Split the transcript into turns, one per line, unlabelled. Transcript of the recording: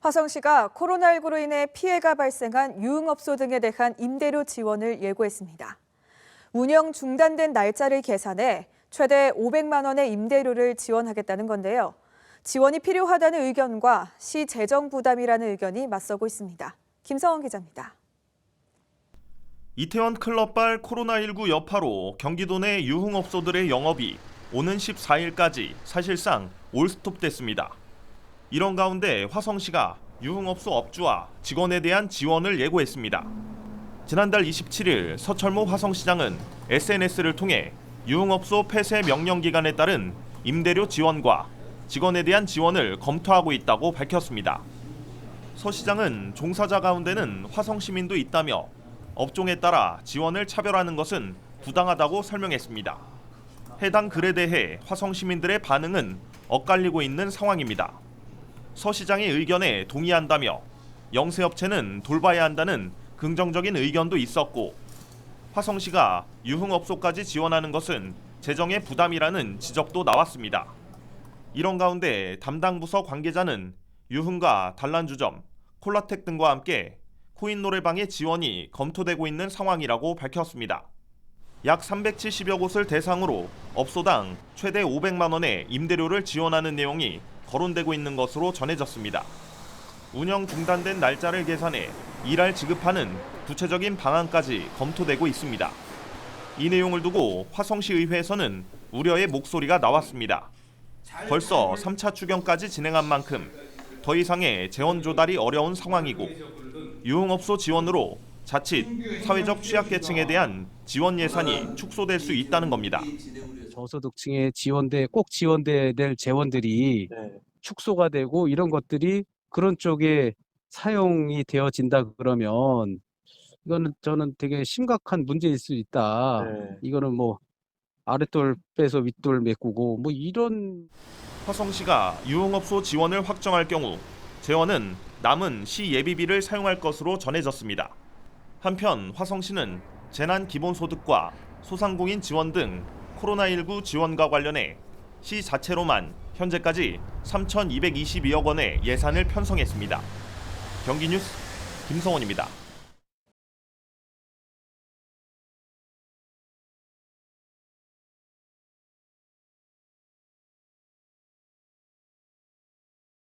화성시가 코로나19로 인해 피해가 발생한 유흥업소 등에 대한 임대료 지원을 예고했습니다. 운영 중단된 날짜를 계산해 최대 500만 원의 임대료를 지원하겠다는 건데요. 지원이 필요하다는 의견과 시 재정 부담이라는 의견이 맞서고 있습니다. 김성원 기자입니다.
이태원 클럽발 코로나19 여파로 경기도 내 유흥업소들의 영업이 오는 14일까지 사실상 올스톱됐습니다. 이런 가운데 화성시가 유흥업소 업주와 직원에 대한 지원을 예고했습니다. 지난달 27일 서철모 화성시장은 SNS를 통해 유흥업소 폐쇄 명령 기간에 따른 임대료 지원과 직원에 대한 지원을 검토하고 있다고 밝혔습니다. 서 시장은 종사자 가운데는 화성 시민도 있다며 업종에 따라 지원을 차별하는 것은 부당하다고 설명했습니다. 해당 글에 대해 화성 시민들의 반응은 엇갈리고 있는 상황입니다. 서 시장의 의견에 동의한다며 영세업체는 돌봐야 한다는 긍정적인 의견도 있었고, 화성시가 유흥업소까지 지원하는 것은 재정의 부담이라는 지적도 나왔습니다. 이런 가운데 담당 부서 관계자는 유흥과 단란주점, 콜라텍 등과 함께 코인 노래방의 지원이 검토되고 있는 상황이라고 밝혔습니다. 약 370여 곳을 대상으로 업소당 최대 500만 원의 임대료를 지원하는 내용이 거론되고 있는 것으로 전해졌습니다. 운영 중단된 날짜를 계산해 일할 지급하는 구체적인 방안까지 검토되고 있습니다. 이 내용을 두고 화성시의회에서는 우려의 목소리가 나왔습니다. 벌써 3차 추경까지 진행한 만큼 더 이상의 재원 조달이 어려운 상황이고, 유흥업소 지원으로 자칫 사회적 취약계층에 대한 지원 예산이 축소될 수 있다는 겁니다.
저소득층에 꼭 지원돼야 될 재원들이 축소가 되고 이런 것들이 그런 쪽에 사용이 되어진다 그러면 이거는 저는 되게 심각한 문제일 수 있다. 이거는 뭐 아랫돌 빼서 윗돌 메꾸고 뭐 이런.
화성시가 유흥업소 지원을 확정할 경우 재원은 남은 시 예비비를 사용할 것으로 전해졌습니다. 한편 화성시는 재난기본소득과 소상공인 지원 등 코로나19 지원과 관련해 시 자체로만 현재까지 3,222억 원의 예산을 편성했습니다. 경기뉴스 김성원입니다.